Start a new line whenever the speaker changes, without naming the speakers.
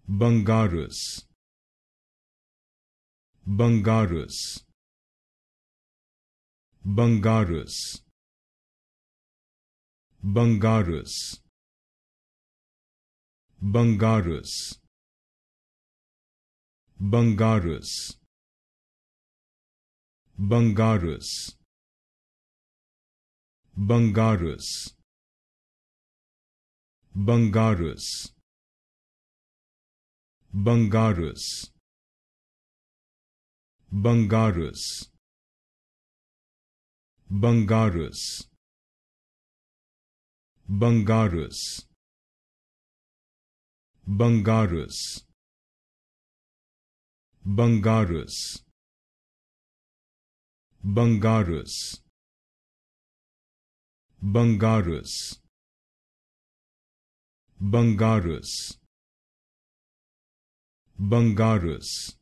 Bungarus, Bungarus, Bungarus, Bungarus, Bungarus, Bungarus, Bungarus, Bungarus, Bungarus, Bungarus, Bungarus, Bungarus, Bungarus, Bungarus, Bungarus, Bungarus, Bungarus, Bungarus, Bungarus,